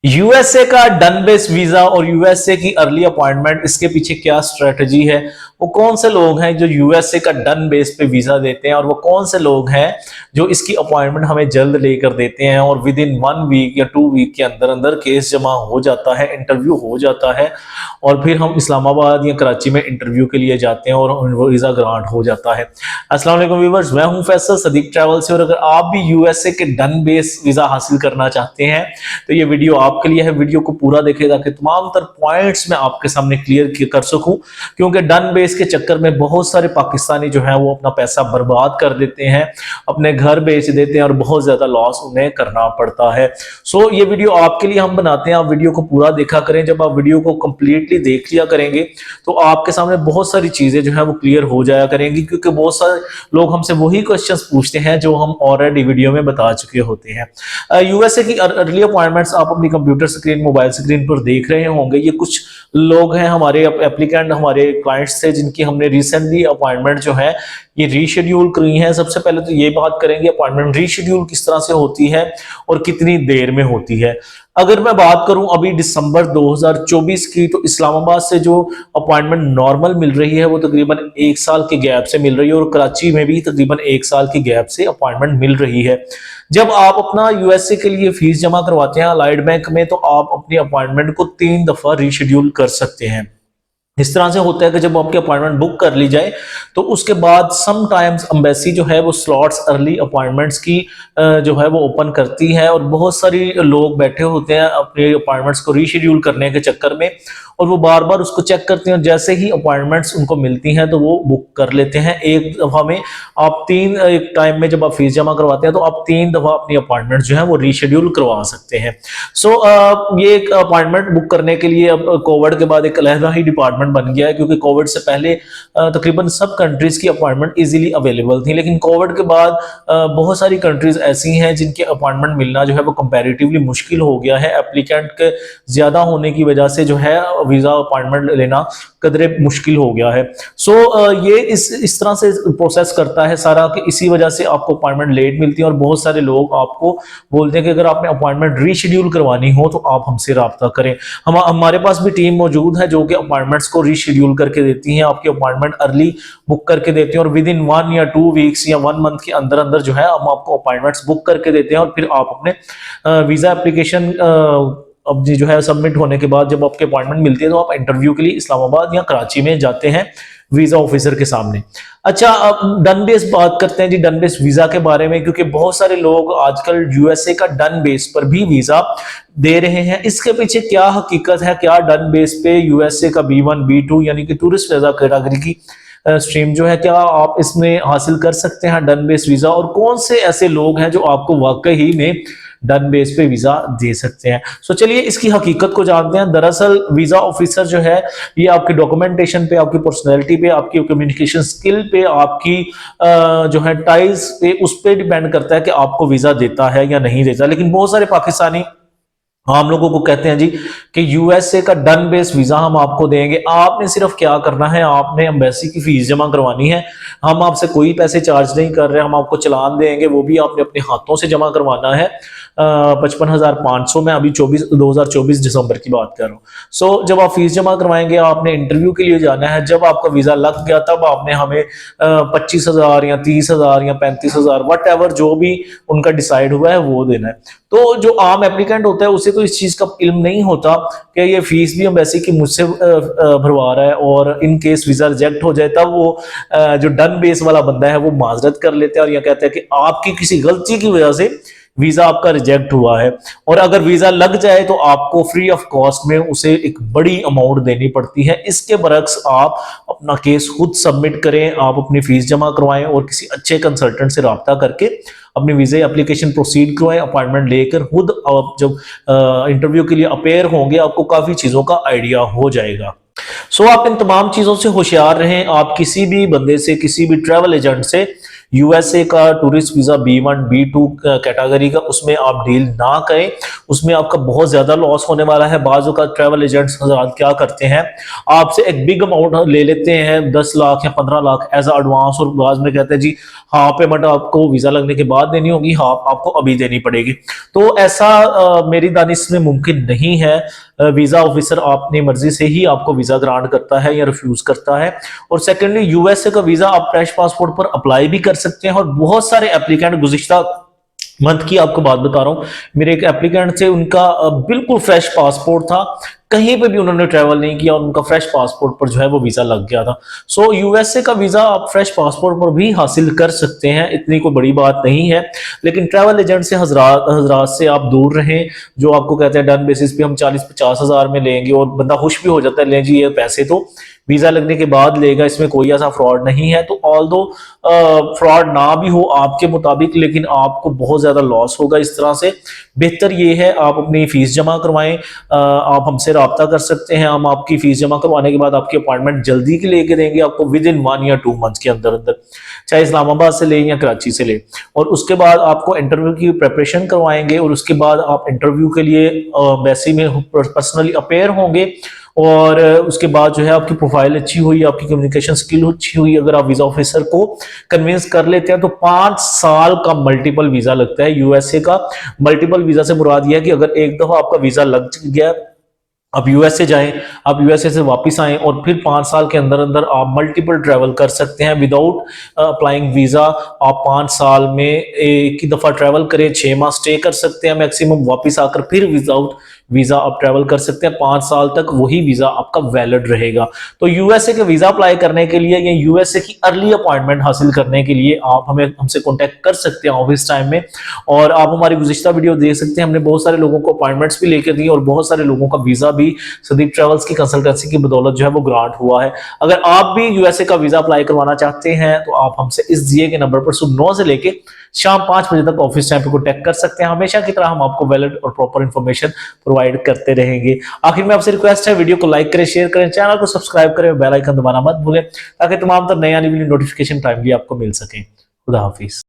USA का done base visa और USA की अर्ली अपॉइंटमेंट, इसके पीछे क्या स्ट्रेटजी है? वो कौन से लोग हैं जो यूएसए का डन बेस पे वीजा देते हैं और वो कौन से लोग हैं जो इसकी अपॉइंटमेंट हमें जल्द लेकर देते हैं और विद इन 1 वीक या 2 वीक के अंदर अंदर केस जमा हो जाता है, इंटरव्यू हो जाता है और फिर हम इस्लामाबाद या कराची में इंटरव्यू के लिए जाते हैं और वीजा ग्रांट हो जाता है। अस्सलाम वालेकुम व्यूअर्स, मैं हूं फैसल सदीक ट्रैवल से और अगर आप भी यूएसए के डन बेस वीजा हासिल करना चाहते हैं तो ये वीडियो आपके लिए है। वीडियो को पूरा देखिए ताकि तमाम तर पॉइंट्स मैं आपके सामने क्लियर कर सकूं, क्योंकि डन बेस के चक्कर में बहुत सारे पाकिस्तानी जो है वो अपना पैसा बर्बाद कर देते हैं, अपने घर बेच देते हैं और बहुत ज्यादा लॉस उन्हें करना पड़ता है। सो ये वीडियो आपके लिए हम बनाते हैं, आप वीडियो को पूरा देखा करें। जब आप वीडियो को कंप्लीटली देख लिया करेंगे तो आपके सामने बहुत सारी चीजें जो है वो क्लियर हो जाया करेंगी, क्योंकि बहुत सारे लोग हमसे वही क्वेश्चंस पूछते हैं जो हम ऑलरेडी वीडियो में बता चुके होते हैं। यूएसए की अर्ली अपॉइंटमेंट्स आप अपनी कंप्यूटर स्क्रीन, मोबाइल स्क्रीन पर देख रहे होंगे। ये कुछ लोग हैं हमारे एप्लीकेंट, हमारे क्लाइंट्स थे जिनकी हमने रिसेंटली अपॉइंटमेंट जो है ये रीशेड्यूल करी है। सबसे पहले तो ये बात करेंगे अपॉइंटमेंट रीशेड्यूल किस तरह से होती है और कितनी देर में होती है। अगर मैं बात करूं अभी दिसंबर 2024 की, तो इस्लामाबाद से जो अपॉइंटमेंट नॉर्मल मिल रही है वो तकरीबन 1 साल के गैप से मिल रही है और कराची में भी तकरीबन 1 साल की गैप से अपॉइंटमेंट मिल रही है। जब आप अपना यूएसए के लिए फीस जमा करवाते हैं अलाइड बैंक में, तो आप अपनी अपॉइंटमेंट को 3 दफा रीशेड्यूल कर सकते हैं। इस तरह से होता है कि जब आपकी अपॉइंटमेंट बुक कर ली जाए तो उसके बाद सम टाइम्स एम्बेसी जो है वो स्लॉट्स अर्ली अपॉइंटमेंट्स की जो है वो ओपन करती है और बहुत सारी लोग बैठे होते हैं अपने अपॉइंटमेंट्स को रीशेड्यूल करने के चक्कर में और वो बार बार उसको चेक करते हैं और जैसे ही अपॉइंटमेंट्स उनको मिलती हैं तो वो बुक कर लेते हैं। एक दफा में आप एक टाइम में जब आप फीस जमा करवाते हैं तो आप 3 दफा अपनी अपॉइंटमेंट जो है वो रीशेड्यूल करवा सकते हैं। सो ये एक अपॉइंटमेंट बुक करने के लिए अब कोविड के बाद एक अलहदा ही डिपार्टमेंट बन गया है, क्योंकि कोविड से पहले तकरीबन सब कंट्रीज की अपॉइंटमेंट इजीली अवेलेबल थी, लेकिन कोविड के बाद बहुत सारी कंट्रीज ऐसी हैं जिनके अपॉइंटमेंट मिलना जो है वो कंपैरेटिवली मुश्किल हो गया है। एप्लीकेंट के ज्यादा होने की वजह से जो है वीजा अपॉइंटमेंट लेना कदरे मुश्किल हो गया है। सो ये इस तरह से प्रोसेस करता है सारा कि इसी वजह से आपको अपॉइंटमेंट लेट मिलती है और बहुत सारे लोग आपको बोलते हैं कि अगर आपने अपॉइंटमेंट रीशेड्यूल करवानी हो तो आप हमसे राब्ता करें। हमारे पास भी टीम मौजूद है जो कि अपॉइंटमेंट्स को रीशेड्यूल करके देती हैं, आपकी अपॉइंटमेंट अर्ली बुक करके देते हैं और विद इन 1 या 2 वीक्स या 1 मंथ के अंदर अंदर जो है हम आपको अपॉइंटमेंट्स बुक करके देते हैं और फिर आप अपने वीजा एप्लीकेशन अब जो है सबमिट होने के बाद जब आपके अपॉइंटमेंट मिलती है तो आप इंटरव्यू के लिए इस्लामाबाद या कराची में जाते हैं वीजा ऑफिसर के सामने। अच्छा, अब डन बेस बात करते हैं जी, डन बेस वीजा के बारे में, क्योंकि बहुत सारे लोग आजकल यूएसए का डन बेस पर भी वीजा दे रहे हैं। इसके पीछे क्या हकीकत है, क्या डन बेस पे यूएसए का B1 B2 यानी कि टूरिस्ट वीजा कैटेगरी की स्ट्रीम जो है, क्या आप इसमें हासिल कर सकते हैं डन बेस वीजा और कौन से ऐसे लोग हैं जो आपको वाकई में डन बेस पे वीजा दे सकते हैं। सो चलिए इसकी हकीकत को जानते हैं। दरअसल वीजा ऑफिसर जो है ये आपकी डॉक्यूमेंटेशन पे, आपकी पर्सनैलिटी पे, आपकी कम्युनिकेशन स्किल पे, आपकी जो है टाइज पे, उस पर डिपेंड करता है कि आपको वीजा देता है या नहीं देता। लेकिन बहुत सारे पाकिस्तानी हम लोगों को कहते हैं जी कि यूएसए का डन बेस वीजा हम आपको देंगे, आपने सिर्फ क्या करना है, आपने एम्बेसी की फीस जमा करवानी है, हम आपसे कोई पैसे चार्ज नहीं कर रहे, हम आपको चलान देंगे, वो भी आपने अपने हाथों से जमा करवाना है 55,500 में, अभी 2024 दिसंबर की बात कर रहा हूँ। सो जब आप फीस जमा करवाएंगे आपने इंटरव्यू के लिए जाना है, जब आपका वीजा लग गया तब आपने हमें 25,000 या 30,000 या 35,000 वट एवर जो भी उनका डिसाइड हुआ है वो देना है। तो जो आम एप्लीकेंट होता है उसे तो इस चीज का इल्म नहीं होता कि ये फीस भी एम्बेसी की मुझसे भरवा रहा है और इन केस वीजा रिजेक्ट हो जाए तब वो जो डन बेस वाला बंदा है वो माजरत कर लेते हैं और यह कहते हैं कि आपकी किसी गलती की वजह से वीजा आपका रिजेक्ट हुआ है। और अगर वीजा लग जाए तो आपको फ्री ऑफ कॉस्ट में उसे एक बड़ी अमाउंट देनी पड़ती है। इसके बरक्स आप अपना केस खुद सबमिट करें, आप अपनी फीस जमा करवाएं और किसी अच्छे कंसल्टेंट से रब्ता करके अपनी वीजा एप्लीकेशन प्रोसीड करवाएं, अपॉइंटमेंट लेकर खुद आप जब इंटरव्यू के लिए अपेयर होंगे आपको काफी चीजों का आइडिया हो जाएगा। सो आप इन तमाम चीजों से होशियार रहें। आप किसी भी बंदे से, किसी भी ट्रैवल एजेंट से यूएसए का tourist visa B1 B2 category का, उसमें आप डील ना करें, उसमें आपका बहुत ज्यादा लॉस होने वाला है। बाजू का ट्रैवल एजेंट्स क्या करते हैं, आपसे एक बिग अमाउंट ले लेते हैं 10 लाख या 15 लाख एज एडवांस, और बाद में कहते हैं जी हाँ पेमेंट आपको वीजा लगने के बाद देनी होगी, हाँ आपको अभी देनी पड़ेगी। तो ऐसा मेरी दानिश में मुमकिन नहीं है। वीजा ऑफिसर अपनी मर्जी से ही आपको वीजा ग्रांट करता है या रिफ्यूज करता है। और सेकेंडली यूएसए का वीजा आप फ्रेश पासपोर्ट पर अप्लाई भी कर सकते हैं, और बहुत सारे एप्लीकेंट गुज़िश्ता मंथ की आपको बात बता रहा हूं, मेरे एक एप्लीकेंट थे, उनका बिल्कुल फ्रेश पासपोर्ट था, कहीं पे भी उन्होंने ट्रैवल नहीं किया, उनका फ्रेश पासपोर्ट पर जो है वो वीजा लग गया था। सो यूएसए का वीजा आप फ्रेश पासपोर्ट पर भी हासिल कर सकते हैं, इतनी कोई बड़ी बात नहीं है। लेकिन ट्रैवल एजेंट से हजरात से आप दूर रहें, जो आपको कहते हैं डन बेसिस पे हम 40-50 हजार में लेंगे, और बंदा खुश भी हो जाता है, लें जी ये पैसे तो वीजा लगने के बाद लेगा, इसमें कोई ऐसा फ्रॉड नहीं है। तो ऑल दो फ्रॉड ना भी हो आपके मुताबिक, लेकिन आपको बहुत ज्यादा लॉस होगा इस तरह से। बेहतर ये है आप अपनी फीस जमा करवाएं, आप हमसे रब्ता कर सकते हैं, हम आपकी फीस जमा करवाने के बाद आपकी अपॉइंटमेंट जल्दी की लेके देंगे आपको, विद इन 1 या 2 मंथ के अंदर अंदर, चाहे इस्लामाबाद से ले या कराची से ले। और उसके बाद आपको इंटरव्यू की प्रिपरेशन करवाएंगे, और उसके बाद आप इंटरव्यू के लिए वैसे में पर्सनली अपेयर होंगे। और उसके बाद जो है आपकी प्रोफाइल अच्छी हुई, आपकी कम्युनिकेशन स्किल अच्छी हुई, अगर आप वीजा ऑफिसर को कन्विंस कर लेते हैं, तो 5 साल का मल्टीपल वीजा लगता है यूएसए का। मल्टीपल वीजा से मुराद यह है कि अगर एक दफा आपका वीजा लग गया, आप यूएसए जाएं, आप यूएसए से वापस आएं, और फिर 5 साल के अंदर अंदर आप मल्टीपल ट्रैवल कर सकते हैं विदाउट अप्लाइंग वीजा। आप 5 साल में एक ही दफा ट्रैवल करें, 6 माह स्टे कर सकते हैं मैक्सिमम, वापस आकर फिर विदाउट वीजा आप ट्रैवल कर सकते हैं। 5 साल तक वही वीजा आपका वैलिड रहेगा। तो यूएसए के वीजा अप्लाई करने के लिए या यूएसए की अर्ली अपॉइंटमेंट हासिल करने के लिए आप हमसे कांटेक्ट कर सकते हैं ऑफिस टाइम में। और आप हमारी गुज़िश्ता वीडियो देख सकते हैं, हमने बहुत सारे लोगों को अपॉइंटमेंट्स भी लेकर दी, और बहुत सारे लोगों का वीजा भी संदीप ट्रेवल्स की कंसल्टेंसी की बदौलत जो है वो ग्रांट हुआ है। अगर आप भी यूएसए का वीजा अप्लाई करवाना चाहते हैं, तो आप हमसे इस दिए के नंबर पर सुबह 9 से लेके शाम 5 बजे तक ऑफिस टाइम पे कांटेक्ट कर सकते हैं। हमेशा की तरह हम आपको वैलिड और प्रॉपर इंफॉर्मेशन प्रोवाइड करते रहेंगे। आखिर में आपसे रिक्वेस्ट है, वीडियो को लाइक करें, शेयर करें, चैनल को सब्सक्राइब करें, बेल आइकन दबाना मत भूलें, ताकि तमाम नई आने वाली नोटिफिकेशन टाइमली आपको मिल सके। खुदा हाफिज।